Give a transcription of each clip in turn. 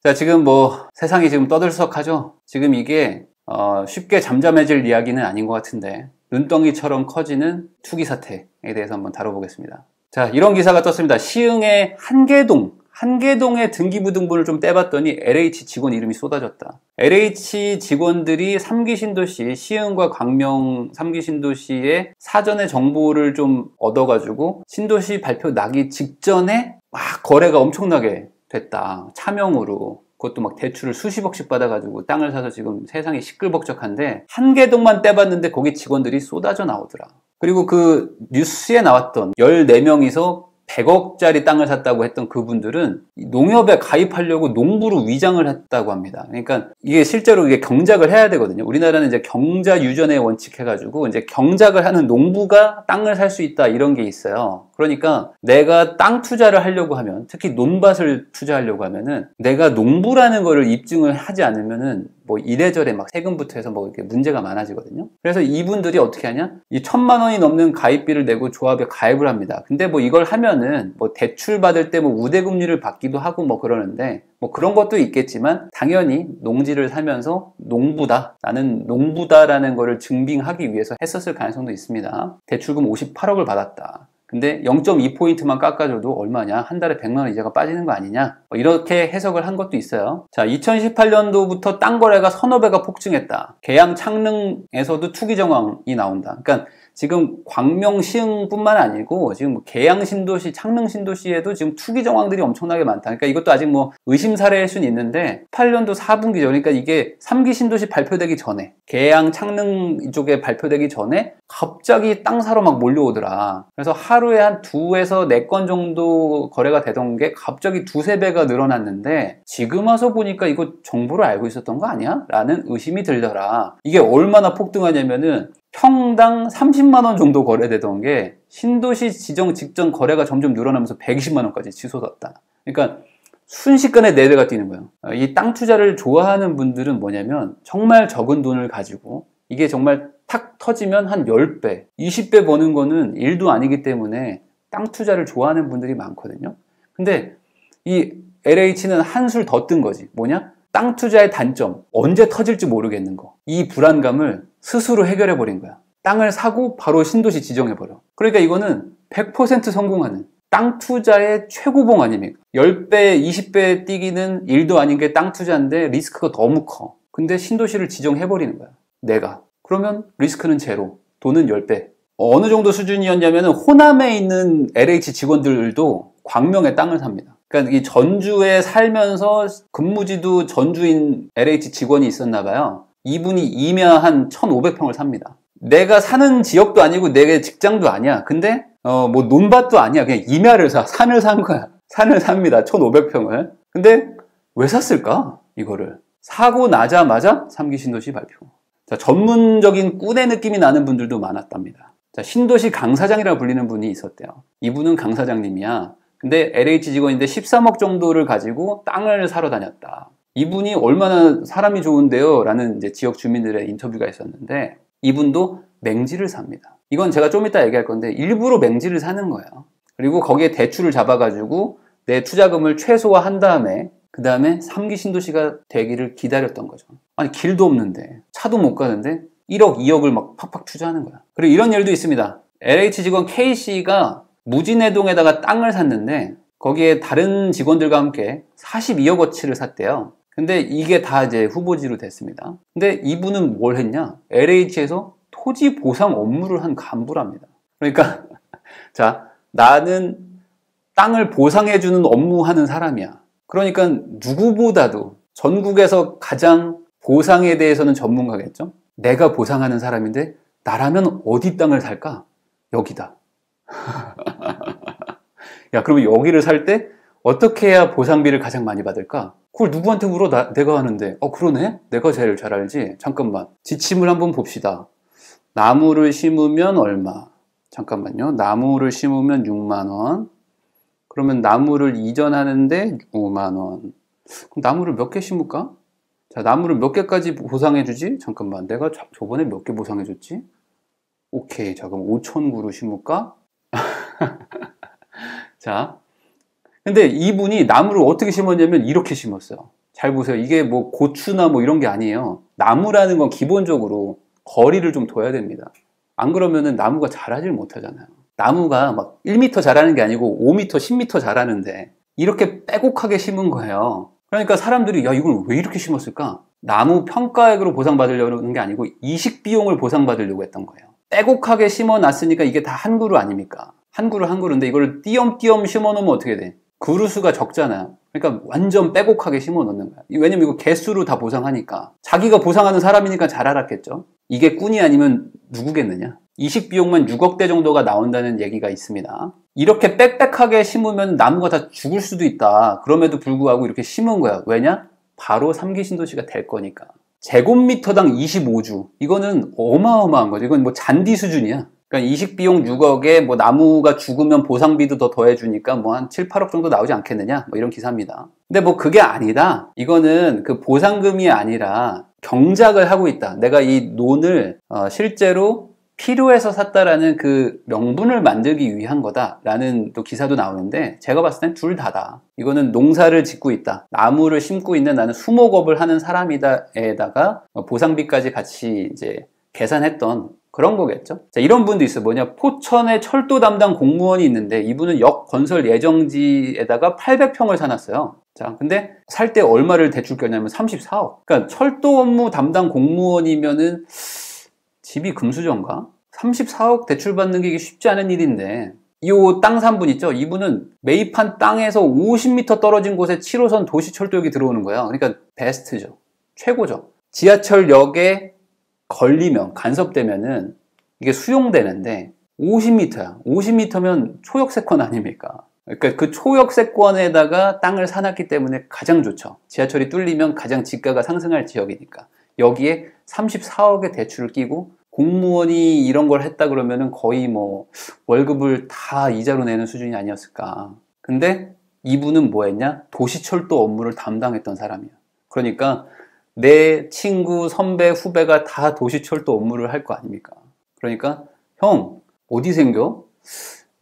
자, 지금 뭐 세상이 지금 떠들썩하죠. 지금 이게 쉽게 잠잠해질 이야기는 아닌 것 같은데 눈덩이처럼 커지는 투기 사태에 대해서 한번 다뤄보겠습니다. 자, 이런 기사가 떴습니다. 시흥의 한계동의 등기부등본을 좀 떼봤더니 LH 직원 이름이 쏟아졌다. LH 직원들이 3기 신도시, 시흥과 광명 3기 신도시의 사전의 정보를 좀 얻어가지고 신도시 발표 나기 직전에 막 거래가 엄청나게 됐다. 차명으로. 그것도 막 대출을 수십억씩 받아가지고 땅을 사서 지금 세상이 시끌벅적한데 한계동만 떼봤는데 거기 직원들이 쏟아져 나오더라. 그리고 그 뉴스에 나왔던 14명이서 100억짜리 땅을 샀다고 했던 그분들은 농협에 가입하려고 농부로 위장을 했다고 합니다. 그러니까 이게 실제로 이게 경작을 해야 되거든요. 우리나라는 이제 경자 유전의 원칙 해가지고 이제 경작을 하는 농부가 땅을 살 수 있다 이런 게 있어요. 그러니까 내가 땅 투자를 하려고 하면, 특히 논밭을 투자하려고 하면은 내가 농부라는 거를 입증을 하지 않으면은 뭐 이래저래 막 세금부터 해서 뭐 이렇게 문제가 많아지거든요. 그래서 이분들이 어떻게 하냐? 이 1,000만 원이 넘는 가입비를 내고 조합에 가입을 합니다. 근데 뭐 이걸 하면은 뭐 대출 받을 때 뭐 우대금리를 받기도 하고 뭐 그러는데 뭐 그런 것도 있겠지만 당연히 농지를 사면서 농부다, 나는 농부다라는 거를 증빙하기 위해서 했었을 가능성도 있습니다. 대출금 58억을 받았다. 근데 0.2포인트만 깎아줘도 얼마냐? 한 달에 100만 원 이자가 빠지는 거 아니냐? 이렇게 해석을 한 것도 있어요. 자, 2018년도부터 땅 거래가 서너 배가 폭증했다. 계양 창릉에서도 투기 정황이 나온다. 그러니까 지금 광명 시흥뿐만 아니고 지금 계양 신도시, 창릉 신도시에도 지금 투기 정황들이 엄청나게 많다. 그러니까 이것도 아직 뭐 의심 사례일 수는 있는데 8년도 4분기죠. 그러니까 이게 3기 신도시 발표되기 전에, 계양 창릉 이쪽에 발표되기 전에 갑자기 땅 사러 막 몰려오더라. 그래서 하루에 한 2에서 4건 정도 거래가 되던 게 갑자기 2~3배가 늘어났는데 지금 와서 보니까 이거 정보를 알고 있었던 거 아니야? 라는 의심이 들더라. 이게 얼마나 폭등하냐면은 평당 30만 원 정도 거래되던 게 신도시 지정 직전 거래가 점점 늘어나면서 120만 원까지 치솟았다. 그러니까 순식간에 4배가 뛰는 거예요. 이 땅 투자를 좋아하는 분들은 뭐냐면 정말 적은 돈을 가지고 이게 정말 탁 터지면 한 10배, 20배 버는 거는 일도 아니기 때문에 땅 투자를 좋아하는 분들이 많거든요. 근데 이 LH는 한술 더 뜬 거지. 뭐냐? 땅 투자의 단점, 언제 터질지 모르겠는 거. 이 불안감을 스스로 해결해 버린 거야. 땅을 사고 바로 신도시 지정해 버려. 그러니까 이거는 100% 성공하는 땅 투자의 최고봉 아닙니까? 10배, 20배 뛰기는 일도 아닌 게 땅 투자인데 리스크가 너무 커. 근데 신도시를 지정해 버리는 거야. 내가. 그러면 리스크는 제로, 돈은 10배. 어느 정도 수준이었냐면 호남에 있는 LH 직원들도 광명에 땅을 삽니다. 그러니까 이 전주에 살면서 근무지도 전주인 LH 직원이 있었나 봐요. 이분이 임야 한 1,500평을 삽니다. 내가 사는 지역도 아니고 내 직장도 아니야. 근데 뭐 논밭도 아니야. 그냥 임야를 사, 산을 산 거야. 산을 삽니다. 1,500평을. 근데 왜 샀을까? 이거를 사고 나자마자 3기 신도시 발표. 자, 전문적인 꾼의 느낌이 나는 분들도 많았답니다. 자, 신도시 강사장이라고 불리는 분이 있었대요. 이분은 강사장님이야. 근데 LH 직원인데 13억 정도를 가지고 땅을 사러 다녔다. 이분이 얼마나 사람이 좋은데요? 라는 이제 지역 주민들의 인터뷰가 있었는데 이분도 맹지를 삽니다. 이건 제가 좀 이따 얘기할 건데 일부러 맹지를 사는 거예요. 그리고 거기에 대출을 잡아가지고 내 투자금을 최소화한 다음에 그 다음에 3기 신도시가 되기를 기다렸던 거죠. 아니 길도 없는데 차도 못 가는데 1억, 2억을 막 팍팍 투자하는 거야. 그리고 이런 일도 있습니다. LH 직원 K씨가 무진해동에다가 땅을 샀는데 거기에 다른 직원들과 함께 42억어치를 샀대요. 근데 이게 다 이제 후보지로 됐습니다. 근데 이분은 뭘 했냐? LH에서 토지 보상 업무를 한 간부랍니다. 그러니까 자, 나는 땅을 보상해주는 업무하는 사람이야. 그러니까 누구보다도 전국에서 가장 보상에 대해서는 전문가겠죠? 내가 보상하는 사람인데 나라면 어디 땅을 살까? 여기다. 야, 그러면 여기를 살 때 어떻게 해야 보상비를 가장 많이 받을까? 그걸 누구한테 물어? 내가 하는데. 그러네? 내가 제일 잘 알지? 잠깐만. 지침을 한번 봅시다. 나무를 심으면 얼마? 잠깐만요. 나무를 심으면 6만 원. 그러면 나무를 이전하는데 5만 원. 그럼 나무를 몇 개 심을까? 자, 나무를 몇 개까지 보상해주지? 잠깐만. 내가 저번에 몇 개 보상해줬지? 오케이. 자, 그럼 5,000그루 심을까? 자. 근데 이분이 나무를 어떻게 심었냐면 이렇게 심었어요. 잘 보세요. 이게 뭐 고추나 뭐 이런 게 아니에요. 나무라는 건 기본적으로 거리를 좀 둬야 됩니다. 안 그러면은 나무가 자라질 못하잖아요. 나무가 막 1m 자라는 게 아니고 5m, 10m 자라는데 이렇게 빼곡하게 심은 거예요. 그러니까 사람들이 야, 이걸 왜 이렇게 심었을까? 나무 평가액으로 보상받으려는 게 아니고 이식 비용을 보상받으려고 했던 거예요. 빼곡하게 심어놨으니까 이게 다 한 그루 아닙니까? 한 그루인데 이걸 띄엄띄엄 심어놓으면 어떻게 돼? 그루 수가 적잖아요. 그러니까 완전 빼곡하게 심어놓는 거야. 왜냐면 이거 개수로 다 보상하니까. 자기가 보상하는 사람이니까 잘 알았겠죠. 이게 꾼이 아니면 누구겠느냐? 이식 비용만 6억대 정도가 나온다는 얘기가 있습니다. 이렇게 빽빽하게 심으면 나무가 다 죽을 수도 있다. 그럼에도 불구하고 이렇게 심은 거야. 왜냐? 바로 3기 신도시가 될 거니까. 제곱미터당 25주. 이거는 어마어마한 거죠. 이건 뭐 잔디 수준이야. 그러니까 이식 비용 6억에 뭐 나무가 죽으면 보상비도 더 더해주니까 뭐 한 7, 8억 정도 나오지 않겠느냐? 뭐 이런 기사입니다. 근데 뭐 그게 아니다. 이거는 그 보상금이 아니라 경작을 하고 있다. 내가 이 논을 실제로 필요해서 샀다라는 그 명분을 만들기 위한 거다라는 또 기사도 나오는데 제가 봤을 땐 둘 다다. 이거는 농사를 짓고 있다. 나무를 심고 있는 나는 수목업을 하는 사람이다에다가 보상비까지 같이 이제 계산했던 그런 거겠죠. 자, 이런 분도 있어요. 뭐냐, 포천에 철도 담당 공무원이 있는데 이분은 역 건설 예정지에다가 800평을 사놨어요. 자, 근데 살 때 얼마를 대출 꼈냐면 34억. 그러니까 철도 업무 담당 공무원이면은 집이 금수저인가? 34억 대출받는 게 쉽지 않은 일인데 이 땅 산 분 있죠? 이분은 매입한 땅에서 50m 떨어진 곳에 7호선 도시철도역이 들어오는 거예요. 그러니까 베스트죠. 최고죠. 지하철역에 걸리면, 간섭되면은 이게 수용되는데 50m야. 50m면 초역세권 아닙니까? 그러니까 그 초역세권에다가 땅을 사놨기 때문에 가장 좋죠. 지하철이 뚫리면 가장 지가가 상승할 지역이니까. 여기에 34억의 대출을 끼고 공무원이 이런 걸 했다 그러면은 거의 뭐 월급을 다 이자로 내는 수준이 아니었을까. 근데 이분은 뭐 했냐? 도시철도 업무를 담당했던 사람이야. 그러니까 내 친구, 선배, 후배가 다 도시철도 업무를 할 거 아닙니까? 그러니까 형 어디 생겨?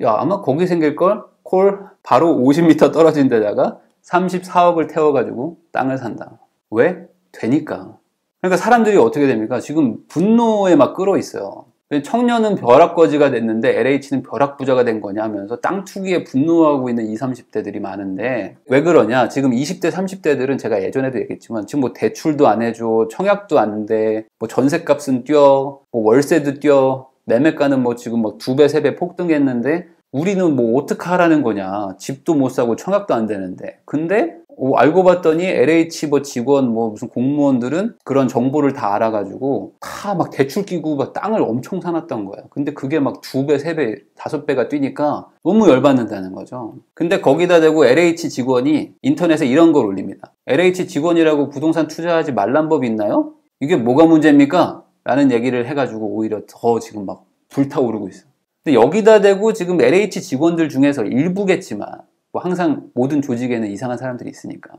야, 아마 거기 생길걸? 콜 바로 50m 떨어진 데다가 34억을 태워가지고 땅을 산다. 왜? 되니까. 그러니까 사람들이 어떻게 됩니까? 지금 분노에 막 끌어 있어요. 청년은 벼락거지가 됐는데 LH는 벼락부자가 된 거냐 하면서 땅 투기에 분노하고 있는 20, 30대들이 많은데 왜 그러냐? 지금 20대, 30대들은 제가 예전에도 얘기했지만 지금 뭐 대출도 안 해줘, 청약도 안 돼, 뭐 전셋값은 뛰어, 뭐 월세도 뛰어, 매매가는 뭐 지금 뭐 2배, 3배 폭등했는데 우리는 뭐 어떡하라는 거냐? 집도 못 사고 청약도 안 되는데. 근데 알고 봤더니 LH 뭐 직원 뭐 무슨 공무원들은 그런 정보를 다 알아가지고 다 막 대출 끼고 막 땅을 엄청 사놨던 거예요. 근데 그게 막 2배, 3배, 5배가 뛰니까 너무 열받는다는 거죠. 근데 거기다 대고 LH 직원이 인터넷에 이런 걸 올립니다. LH 직원이라고 부동산 투자하지 말란 법이 있나요? 이게 뭐가 문제입니까? 라는 얘기를 해가지고 오히려 더 지금 막 불타오르고 있어요. 근데 여기다 대고 지금 LH 직원들 중에서 일부겠지만 뭐 항상 모든 조직에는 이상한 사람들이 있으니까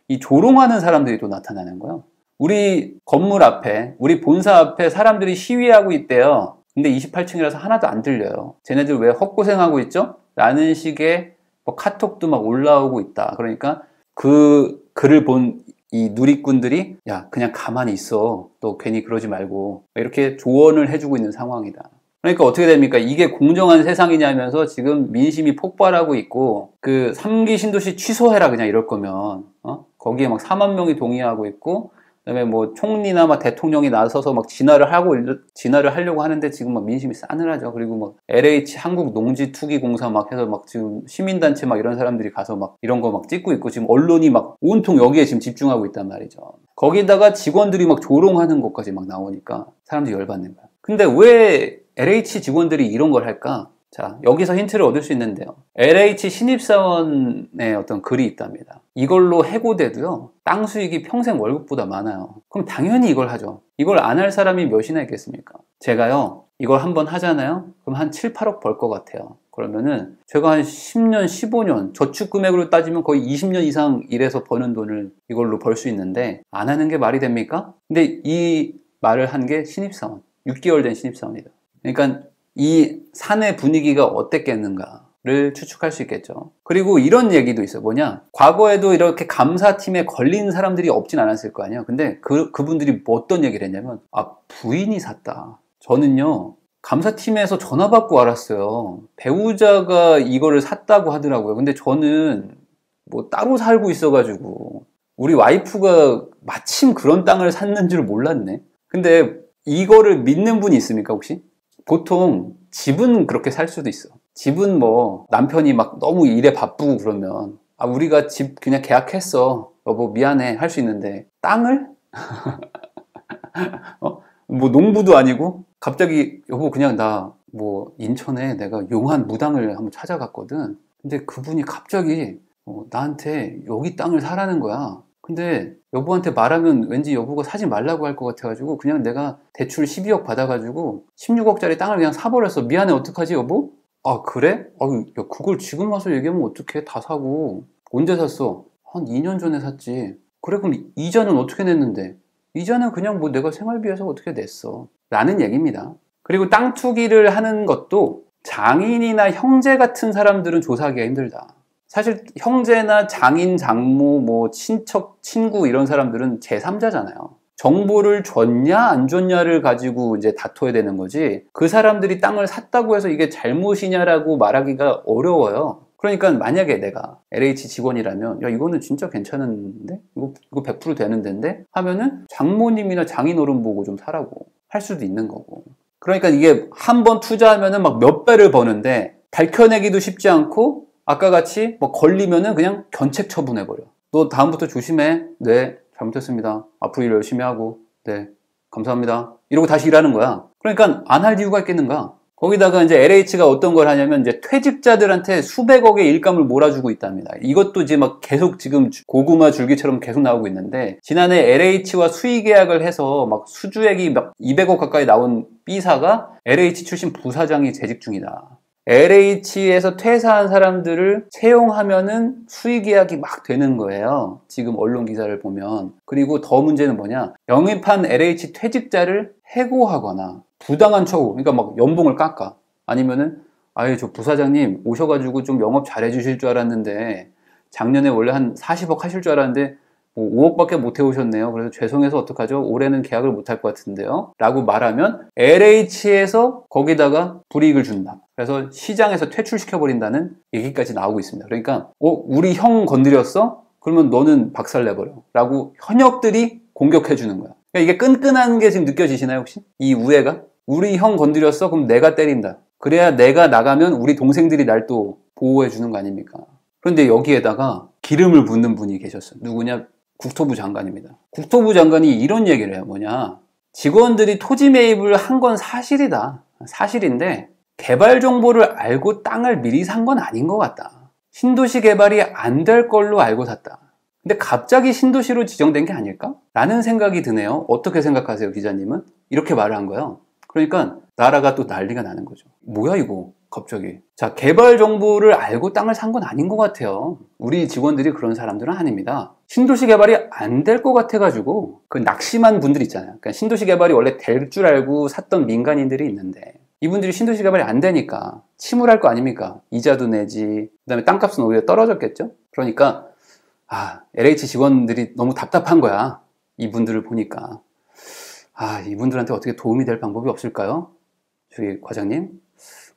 이 조롱하는 사람들이 또 나타나는 거예요. 우리 건물 앞에, 우리 본사 앞에 사람들이 시위하고 있대요. 근데 28층이라서 하나도 안 들려요. 쟤네들 왜 헛고생하고 있죠? 라는 식의 뭐 카톡도 막 올라오고 있다. 그러니까 그 글을 본 이 누리꾼들이 야, 그냥 가만히 있어. 또 괜히 그러지 말고 이렇게 조언을 해주고 있는 상황이다. 그러니까 어떻게 됩니까? 이게 공정한 세상이냐면서 지금 민심이 폭발하고 있고 그 3기 신도시 취소해라 그냥 이럴 거면 거기에 막 4만 명이 동의하고 있고 그다음에 뭐 총리나 막 대통령이 나서서 막 진화를 하려고 하는데 지금 막 민심이 싸늘하죠. 그리고 막 LH 한국농지투기공사 막 해서 막 지금 시민단체 막 이런 사람들이 가서 막 이런 거 막 찍고 있고 지금 언론이 막 온통 여기에 지금 집중하고 있단 말이죠. 거기다가 직원들이 막 조롱하는 것까지 막 나오니까 사람들이 열받는 거야. 근데 왜 LH 직원들이 이런 걸 할까? 자, 여기서 힌트를 얻을 수 있는데요. LH 신입사원의 어떤 글이 있답니다. 이걸로 해고돼도요, 땅 수익이 평생 월급보다 많아요. 그럼 당연히 이걸 하죠. 이걸 안 할 사람이 몇이나 있겠습니까? 제가요, 이걸 한번 하잖아요? 그럼 한 7, 8억 벌 것 같아요. 그러면은 제가 한 10년, 15년, 저축 금액으로 따지면 거의 20년 이상 일해서 버는 돈을 이걸로 벌 수 있는데 안 하는 게 말이 됩니까? 근데 이 말을 한 게 신입사원, 6개월 된 신입사원이다. 그러니까 이 사내 분위기가 어땠겠는가. 를 추측할 수 있겠죠. 그리고 이런 얘기도 있어요. 뭐냐? 과거에도 이렇게 감사팀에 걸린 사람들이 없진 않았을 거 아니에요. 근데 그분들이 뭐 어떤 얘기를 했냐면, 아, 부인이 샀다. 저는요, 감사팀에서 전화 받고 알았어요. 배우자가 이거를 샀다고 하더라고요. 근데 저는 뭐 따로 살고 있어가지고, 우리 와이프가 마침 그런 땅을 샀는 줄 몰랐네. 근데 이거를 믿는 분이 있습니까, 혹시? 보통 집은 그렇게 살 수도 있어. 집은 뭐 남편이 막 너무 일에 바쁘고 그러면 아 우리가 집 그냥 계약했어 여보 미안해 할 수 있는데 땅을? 뭐 농부도 아니고 갑자기 여보 그냥 나 뭐 인천에 내가 용한 무당을 한번 찾아갔거든. 근데 그분이 갑자기 나한테 여기 땅을 사라는 거야. 근데 여보한테 말하면 왠지 여보가 사지 말라고 할 것 같아가지고 그냥 내가 대출 12억 받아가지고 16억짜리 땅을 그냥 사버렸어. 미안해 어떡하지 여보? 아 그래? 야, 그걸 지금 와서 얘기하면 어떡해. 다 사고. 언제 샀어? 한 2년 전에 샀지. 그래 그럼 이자는 어떻게 냈는데? 이자는 그냥 뭐 내가 생활비에서 어떻게 냈어 라는 얘기입니다. 그리고 땅 투기를 하는 것도 장인이나 형제 같은 사람들은 조사하기가 힘들다. 사실 형제나 장인, 장모, 뭐 친척, 친구 이런 사람들은 제3자잖아요. 정보를 줬냐 안 줬냐를 가지고 이제 다퉈야 되는 거지 그 사람들이 땅을 샀다고 해서 이게 잘못이냐라고 말하기가 어려워요. 그러니까 만약에 내가 LH 직원이라면 야 이거는 진짜 괜찮은데? 이거 100% 되는 데인데? 하면은 장모님이나 장인어른 보고 좀 사라고 할 수도 있는 거고. 그러니까 이게 한 번 투자하면은 막 몇 배를 버는데 밝혀내기도 쉽지 않고 아까 같이 뭐 걸리면은 그냥 견책 처분해버려. 너 다음부터 조심해. 네, 잘못했습니다. 앞으로 일 열심히 하고. 네, 감사합니다. 이러고 다시 일하는 거야. 그러니까 안 할 이유가 있겠는가? 거기다가 이제 LH가 어떤 걸 하냐면 이제 퇴직자들한테 수백억의 일감을 몰아주고 있답니다. 이것도 이제 막 계속 지금 고구마 줄기처럼 계속 나오고 있는데 지난해 LH와 수의 계약을 해서 막 수주액이 막 200억 가까이 나온 B사가 LH 출신 부사장이 재직 중이다. LH에서 퇴사한 사람들을 채용하면은 수의 계약이 막 되는 거예요. 지금 언론 기사를 보면. 그리고 더 문제는 뭐냐? 영입한 LH 퇴직자를 해고하거나 부당한 처우, 그러니까 막 연봉을 깎아. 아니면은 아예 저 부사장님 오셔가지고 좀 영업 잘해 주실 줄 알았는데 작년에 원래 한 40억 하실 줄 알았는데 뭐 5억밖에 못 해오셨네요. 그래서 죄송해서 어떡하죠? 올해는 계약을 못 할 것 같은데요. 라고 말하면 LH에서 거기다가 불이익을 준다. 그래서 시장에서 퇴출시켜버린다는 얘기까지 나오고 있습니다. 그러니까 우리 형 건드렸어? 그러면 너는 박살내버려. 라고 현역들이 공격해주는 거야. 그러니까 이게 끈끈한 게 지금 느껴지시나요 혹시? 이 우애가? 우리 형 건드렸어? 그럼 내가 때린다. 그래야 내가 나가면 우리 동생들이 날 또 보호해주는 거 아닙니까? 그런데 여기에다가 기름을 붓는 분이 계셨어요. 누구냐? 국토부 장관입니다. 국토부 장관이 이런 얘기를 해요. 뭐냐? 직원들이 토지 매입을 한 건 사실이다. 사실인데 개발 정보를 알고 땅을 미리 산 건 아닌 것 같다. 신도시 개발이 안 될 걸로 알고 샀다. 근데 갑자기 신도시로 지정된 게 아닐까? 라는 생각이 드네요. 어떻게 생각하세요, 기자님은? 이렇게 말을 한 거예요. 그러니까 나라가 또 난리가 나는 거죠. 뭐야 이거 갑자기. 자, 개발 정보를 알고 땅을 산 건 아닌 것 같아요. 우리 직원들이 그런 사람들은 아닙니다. 신도시 개발이 안 될 것 같아가지고 그 낙심한 분들 있잖아요. 그러니까 신도시 개발이 원래 될 줄 알고 샀던 민간인들이 있는데 이분들이 신도시 개발이 안 되니까 침울할 거 아닙니까? 이자도 내지 그다음에 땅값은 오히려 떨어졌겠죠? 그러니까 LH 직원들이 너무 답답한 거야. 이분들을 보니까. 이분들한테 어떻게 도움이 될 방법이 없을까요? 저기 과장님,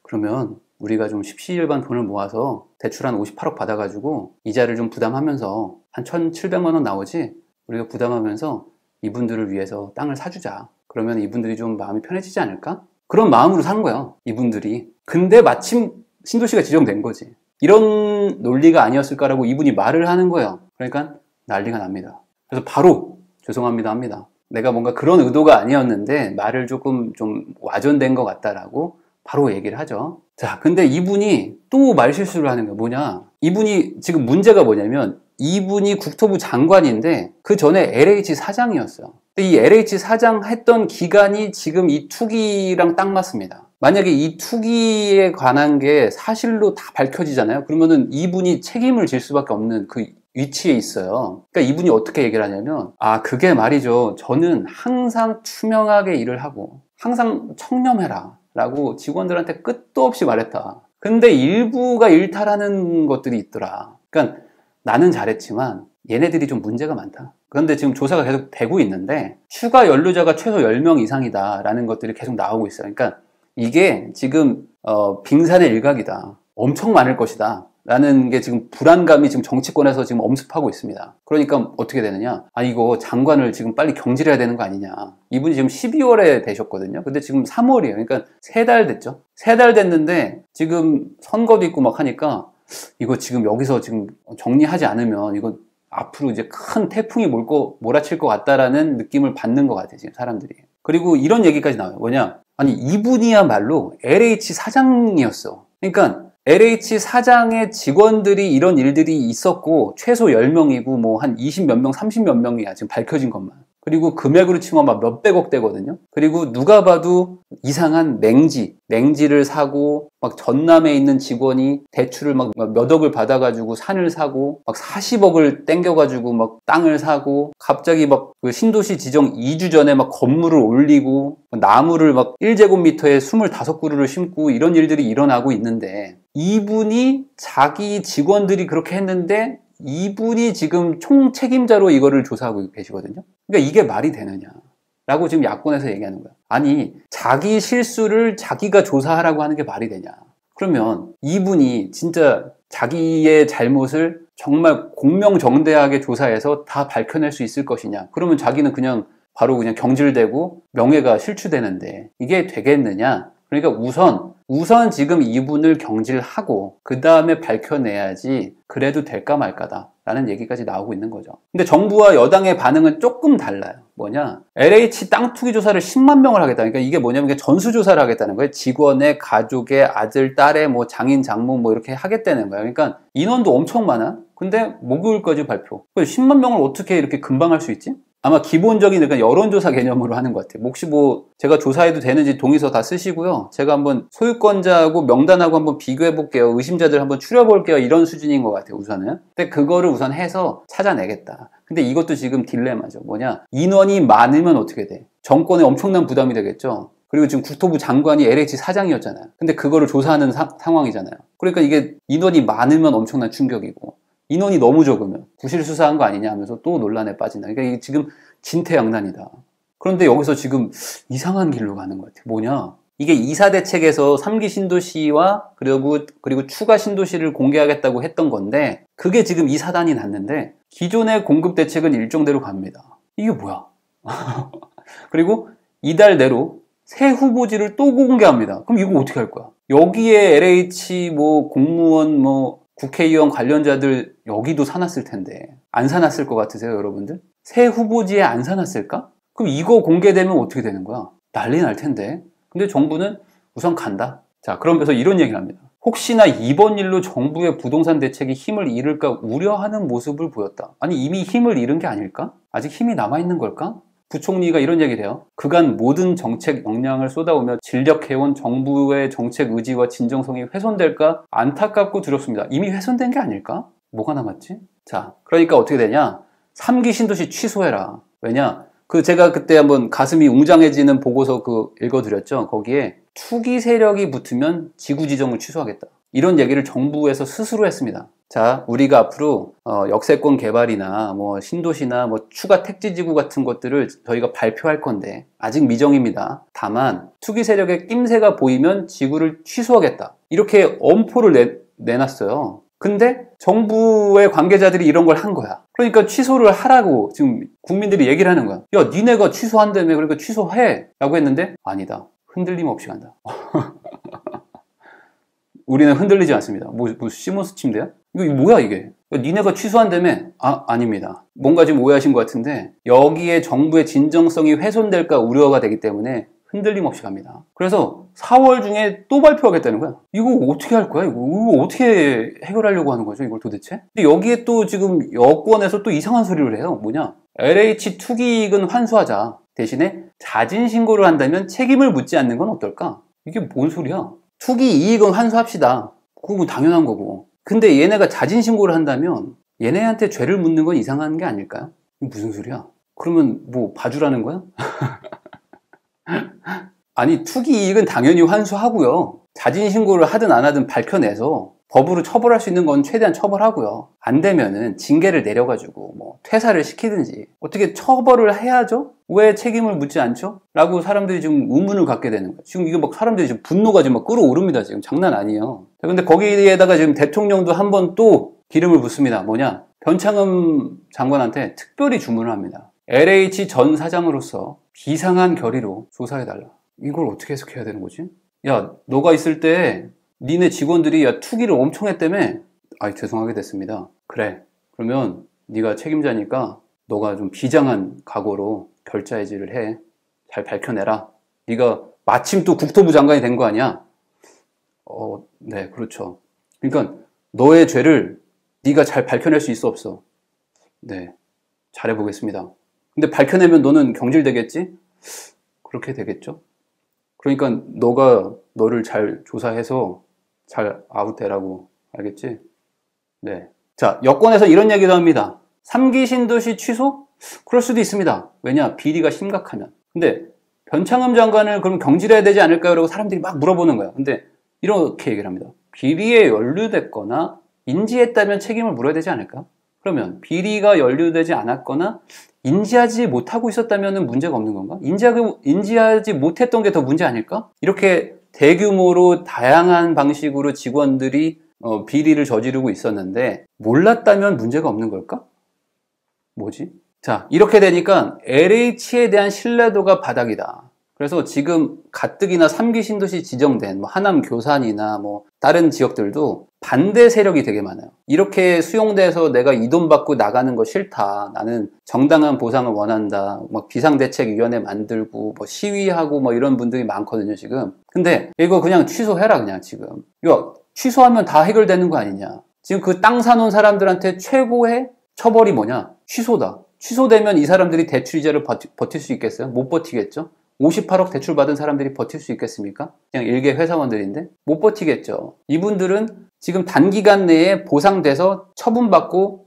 그러면 우리가 좀 십시일반 돈을 모아서 대출 한 58억 받아가지고 이자를 좀 부담하면서 한 1,700만 원 나오지? 우리가 부담하면서 이분들을 위해서 땅을 사주자. 그러면 이분들이 좀 마음이 편해지지 않을까? 그런 마음으로 산 거야, 이분들이. 근데 마침 신도시가 지정된 거지. 이런 논리가 아니었을까라고 이분이 말을 하는 거예요. 그러니까 난리가 납니다. 그래서 바로 죄송합니다 합니다. 내가 뭔가 그런 의도가 아니었는데 말을 조금 좀 와전된 것 같다라고 바로 얘기를 하죠. 자, 근데 이분이 또 말실수를 하는 거예요. 뭐냐? 이분이 지금 문제가 뭐냐면 이분이 국토부 장관인데 그 전에 LH 사장이었어요. 근데 이 LH 사장 했던 기간이 지금 이 투기랑 딱 맞습니다. 만약에 이 투기에 관한 게 사실로 다 밝혀지잖아요. 그러면은 이분이 책임을 질 수밖에 없는 그 위치에 있어요. 그러니까 이분이 어떻게 얘기를 하냐면 그게 말이죠. 저는 항상 투명하게 일을 하고 항상 청렴해라 라고 직원들한테 끝도 없이 말했다. 근데 일부가 일탈하는 것들이 있더라. 그러니까 나는 잘했지만 얘네들이 좀 문제가 많다. 그런데 지금 조사가 계속 되고 있는데 추가 연루자가 최소 10명 이상이다 라는 것들이 계속 나오고 있어요. 그러니까 이게 지금 빙산의 일각이다. 엄청 많을 것이다. 라는 게 지금 불안감이 지금 정치권에서 지금 엄습하고 있습니다. 그러니까 어떻게 되느냐? 아, 이거 장관을 지금 빨리 경질해야 되는 거 아니냐. 이분이 지금 12월에 되셨거든요. 근데 지금 3월이에요. 그러니까 3달 됐죠. 3달 됐는데 지금 선거도 있고 막 하니까 이거 지금 여기서 지금 정리하지 않으면 이거 앞으로 이제 큰 태풍이 몰아칠 것 같다라는 느낌을 받는 것 같아요. 지금 사람들이. 그리고 이런 얘기까지 나와요. 뭐냐? 아니, 이분이야말로 LH 사장이었어. 그러니까 LH 사장의 직원들이 이런 일들이 있었고 최소 10명이고 뭐 한 20 몇 명, 30 몇 명이야. 지금 밝혀진 것만. 그리고 금액으로 치면 막 몇백억 대거든요. 그리고 누가 봐도 이상한 냉지를 사고 막 전남에 있는 직원이 대출을 막 몇 억을 받아가지고 산을 사고 막 40억을 땡겨가지고 막 땅을 사고 갑자기 막 그 신도시 지정 2주 전에 막 건물을 올리고 나무를 막 1제곱미터에 25그루를 심고 이런 일들이 일어나고 있는데 이분이 자기 직원들이 그렇게 했는데 이분이 지금 총책임자로 이거를 조사하고 계시거든요. 그러니까 이게 말이 되느냐 라고 지금 야권에서 얘기하는 거야. 아니, 자기 실수를 자기가 조사하라고 하는 게 말이 되냐. 그러면 이분이 진짜 자기의 잘못을 정말 공명정대하게 조사해서 다 밝혀낼 수 있을 것이냐. 그러면 자기는 그냥 바로 그냥 경질되고 명예가 실추되는데 이게 되겠느냐. 그러니까 우선 지금 이분을 경질하고 그 다음에 밝혀내야지 그래도 될까 말까다 라는 얘기까지 나오고 있는 거죠. 근데 정부와 여당의 반응은 조금 달라요. 뭐냐? LH 땅 투기 조사를 10만 명을 하겠다. 그러니까 이게 뭐냐면 전수조사를 하겠다는 거예요. 직원의 가족의 아들, 딸의 뭐 장인, 장모 뭐 이렇게 하겠다는 거예요. 그러니까 인원도 엄청 많아. 근데 목요일까지 발표. 10만 명을 어떻게 이렇게 금방 할 수 있지? 아마 기본적인 그러니까 여론조사 개념으로 하는 것 같아요. 혹시 뭐 제가 조사해도 되는지 동의서 다 쓰시고요. 제가 한번 소유권자하고 명단하고 한번 비교해 볼게요. 의심자들 한번 추려 볼게요. 이런 수준인 것 같아요. 우선은. 근데 그거를 우선 해서 찾아내겠다. 근데 이것도 지금 딜레마죠. 뭐냐? 인원이 많으면 어떻게 돼? 정권에 엄청난 부담이 되겠죠. 그리고 지금 국토부 장관이 LH 사장이었잖아요. 근데 그거를 조사하는 상황이잖아요. 그러니까 이게 인원이 많으면 엄청난 충격이고 인원이 너무 적으면 부실 수사한 거 아니냐 하면서 또 논란에 빠진다. 그러니까 이게 지금 진퇴양난이다. 그런데 여기서 지금 이상한 길로 가는 것 같아요. 뭐냐? 이게 2사 대책에서 3기 신도시와 그리고 추가 신도시를 공개하겠다고 했던 건데 그게 지금 2사단이 났는데 기존의 공급 대책은 일정대로 갑니다. 이게 뭐야? 그리고 이달 내로 새 후보지를 또 공개합니다. 그럼 이거 어떻게 할 거야? 여기에 LH 뭐 공무원 뭐 국회의원 관련자들 여기도 사놨을 텐데 안 사놨을 것 같으세요, 여러분들? 새 후보지에 안 사놨을까? 그럼 이거 공개되면 어떻게 되는 거야? 난리 날 텐데. 근데 정부는 우선 간다. 자, 그러면서 이런 얘기를 합니다. 혹시나 이번 일로 정부의 부동산 대책이 힘을 잃을까 우려하는 모습을 보였다. 아니, 이미 힘을 잃은 게 아닐까? 아직 힘이 남아있는 걸까? 부총리가 이런 얘기를 해요. 그간 모든 정책 역량을 쏟아오며 진력해온 정부의 정책 의지와 진정성이 훼손될까 안타깝고 두렵습니다. 이미 훼손된 게 아닐까? 뭐가 남았지? 자, 그러니까 어떻게 되냐? 3기 신도시 취소해라. 왜냐? 제가 그때 한번 가슴이 웅장해지는 보고서 읽어드렸죠. 거기에 투기 세력이 붙으면 지구 지정을 취소하겠다. 이런 얘기를 정부에서 스스로 했습니다. 자, 우리가 앞으로 역세권 개발이나 뭐 신도시나 뭐 추가 택지지구 같은 것들을 저희가 발표할 건데 아직 미정입니다. 다만 투기 세력의 낌새가 보이면 지구를 취소하겠다. 이렇게 엄포를 내놨어요. 근데 정부의 관계자들이 이런 걸 한 거야. 그러니까 취소를 하라고 지금 국민들이 얘기를 하는 거야. 야, 니네가 취소한다며. 그러니까 취소해 라고 했는데 아니다. 흔들림 없이 간다. 우리는 흔들리지 않습니다. 뭐 시몬스 침대야? 이거 뭐야 이게? 니네가 취소한다며? 아닙니다. 뭔가 지금 오해하신 것 같은데 여기에 정부의 진정성이 훼손될까 우려가 되기 때문에 흔들림 없이 갑니다. 그래서 4월 중에 또 발표하겠다는 거야. 이거 어떻게 할 거야? 이거 어떻게 해결하려고 하는 거죠? 이걸 도대체? 근데 여기에 또 지금 여권에서 또 이상한 소리를 해요. 뭐냐? LH 투기이익은 환수하자. 대신에 자진 신고를 한다면 책임을 묻지 않는 건 어떨까? 이게 뭔 소리야? 투기 이익은 환수합시다. 그건 당연한 거고. 근데 얘네가 자진 신고를 한다면 얘네한테 죄를 묻는 건 이상한 게 아닐까요? 무슨 소리야? 그러면 뭐 봐주라는 거야? 아니, 투기 이익은 당연히 환수하고요. 자진 신고를 하든 안 하든 밝혀내서 법으로 처벌할 수 있는 건 최대한 처벌하고요. 안 되면은 징계를 내려가지고 뭐 퇴사를 시키든지 어떻게 처벌을 해야죠? 왜 책임을 묻지 않죠? 라고 사람들이 지금 의문을 갖게 되는 거예요. 지금 이게 막 사람들이 지금 분노가 지금 막 끌어오릅니다. 지금 장난 아니에요. 근데 거기에다가 지금 대통령도 한번 또 기름을 붓습니다. 뭐냐? 변창흠 장관한테 특별히 주문을 합니다. LH 전 사장으로서 비상한 결의로 조사해달라. 이걸 어떻게 해석해야 되는 거지? 야, 너가 있을 때 니네 직원들이 야 투기를 엄청 했다며? 아이, 죄송하게 됐습니다. 그래, 그러면 네가 책임자니까 너가 좀 비장한 각오로 결자해지를 해. 잘 밝혀내라. 네가 마침 또 국토부 장관이 된 거 아니야? 네, 그렇죠. 그러니까 너의 죄를 네가 잘 밝혀낼 수 있어 없어? 네, 잘해보겠습니다. 근데 밝혀내면 너는 경질되겠지? 그렇게 되겠죠? 그러니까 너가 너를 잘 조사해서 잘 아웃되라고. 알겠지? 네. 자, 여권에서 이런 얘기도 합니다. 3기 신도시 취소? 그럴 수도 있습니다. 왜냐? 비리가 심각하면. 근데 변창흠 장관을 그럼 경질해야 되지 않을까요? 라고 사람들이 막 물어보는 거야. 근데 이렇게 얘기를 합니다. 비리에 연루됐거나 인지했다면 책임을 물어야 되지 않을까? 그러면 비리가 연루되지 않았거나 인지하지 못하고 있었다면 문제가 없는 건가? 인지하지 못했던 게 더 문제 아닐까? 이렇게 대규모로 다양한 방식으로 직원들이 비리를 저지르고 있었는데 몰랐다면 문제가 없는 걸까? 뭐지? 자, 이렇게 되니까 LH에 대한 신뢰도가 바닥이다. 그래서 지금 가뜩이나 3기 신도시 지정된 하남 교산이나 다른 지역들도 반대 세력이 되게 많아요. 이렇게 수용돼서 내가 이 돈 받고 나가는 거 싫다. 나는 정당한 보상을 원한다. 비상대책위원회 만들고 시위하고 이런 분들이 많거든요, 지금. 근데 이거 그냥 취소해라, 그냥 지금. 이거 취소하면 다 해결되는 거 아니냐. 지금 그 땅 사놓은 사람들한테 최고의 처벌이 뭐냐? 취소다. 취소되면 이 사람들이 대출이자를 버틸 수 있겠어요? 못 버티겠죠? 58억 대출 받은 사람들이 버틸 수 있겠습니까? 그냥 일개 회사원들인데? 못 버티겠죠. 이분들은 지금 단기간 내에 보상돼서 처분받고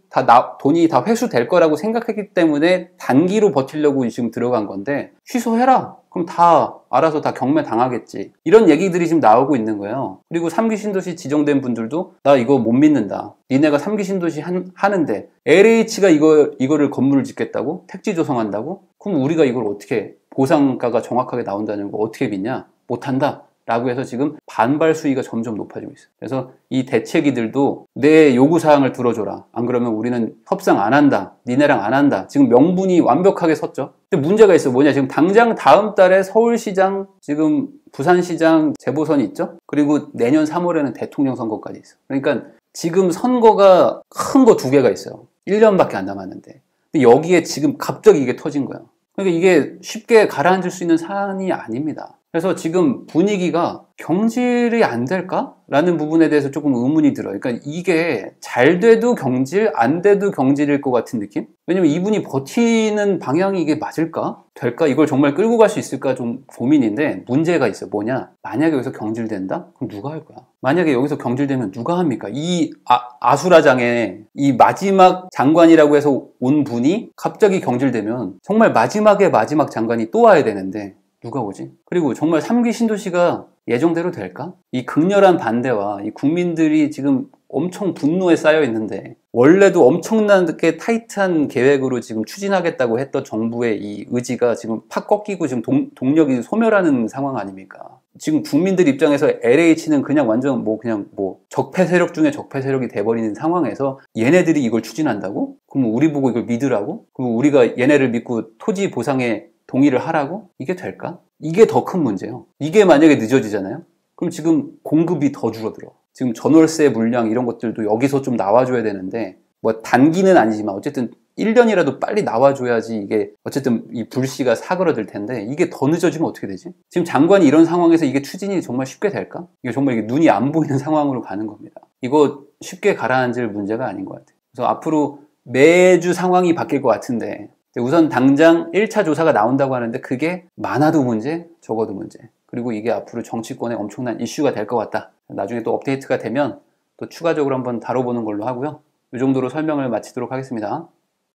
돈이 다 회수될 거라고 생각했기 때문에 단기로 버티려고 지금 들어간 건데 취소해라. 그럼 다 알아서 다 경매 당하겠지. 이런 얘기들이 지금 나오고 있는 거예요. 그리고 3기 신도시 지정된 분들도 나 이거 못 믿는다. 니네가 3기 신도시 하는데 LH가 이거를 건물을 짓겠다고? 택지 조성한다고? 그럼 우리가 이걸 어떻게 보상가가 정확하게 나온다는 거 어떻게 믿냐? 못한다. 라고 해서 지금 반발 수위가 점점 높아지고 있어요. 그래서 이 대책이들도 내 요구사항을 들어줘라. 안 그러면 우리는 협상 안 한다. 니네랑 안 한다. 지금 명분이 완벽하게 섰죠. 근데 문제가 있어. 뭐냐. 지금 당장 다음 달에 서울시장, 지금 부산시장 재보선이 있죠. 그리고 내년 3월에는 대통령 선거까지 있어. 그러니까 지금 선거가 큰 거 2개가 있어요. 1년밖에 안 남았는데. 근데 여기에 지금 갑자기 이게 터진 거예요. 그러니까 이게 쉽게 가라앉을 수 있는 사안이 아닙니다. 그래서 지금 분위기가 경질이 안 될까? 라는 부분에 대해서 조금 의문이 들어요. 그러니까 이게 잘 돼도 경질, 안 돼도 경질일 것 같은 느낌? 왜냐면 이분이 버티는 방향이 이게 맞을까? 될까? 이걸 정말 끌고 갈 수 있을까? 좀 고민인데 문제가 있어. 뭐냐? 만약에 여기서 경질된다? 그럼 누가 할 거야? 만약에 여기서 경질되면 누가 합니까? 이 아수라장에 이 마지막 장관이라고 해서 온 분이 갑자기 경질되면 정말 마지막에 마지막 장관이 또 와야 되는데 누가 오지? 그리고 정말 3기 신도시가 예정대로 될까? 이 극렬한 반대와 이 국민들이 지금 엄청 분노에 쌓여 있는데 원래도 엄청나게 타이트한 계획으로 지금 추진하겠다고 했던 정부의 이 의지가 지금 팍 꺾이고 지금 동력이 소멸하는 상황 아닙니까? 지금 국민들 입장에서 LH는 그냥 완전 적폐 세력 중에 적폐 세력이 돼버리는 상황에서 얘네들이 이걸 추진한다고? 그럼 우리 보고 이걸 믿으라고? 그럼 우리가 얘네를 믿고 토지 보상에 동의를 하라고? 이게 될까? 이게 더 큰 문제예요. 이게 만약에 늦어지잖아요? 그럼 지금 공급이 더 줄어들어. 지금 전월세 물량 이런 것들도 여기서 좀 나와줘야 되는데 단기는 아니지만 어쨌든 1년이라도 빨리 나와줘야지 이게 어쨌든 이 불씨가 사그러들 텐데 이게 더 늦어지면 어떻게 되지? 지금 장관이 이런 상황에서 이게 추진이 정말 쉽게 될까? 이게 정말 이게 눈이 안 보이는 상황으로 가는 겁니다. 이거 쉽게 가라앉을 문제가 아닌 것 같아요. 그래서 앞으로 매주 상황이 바뀔 것 같은데 우선 당장 1차 조사가 나온다고 하는데 그게 많아도 문제, 적어도 문제. 그리고 이게 앞으로 정치권에 엄청난 이슈가 될 것 같다. 나중에 또 업데이트가 되면 또 추가적으로 한번 다뤄보는 걸로 하고요. 이 정도로 설명을 마치도록 하겠습니다.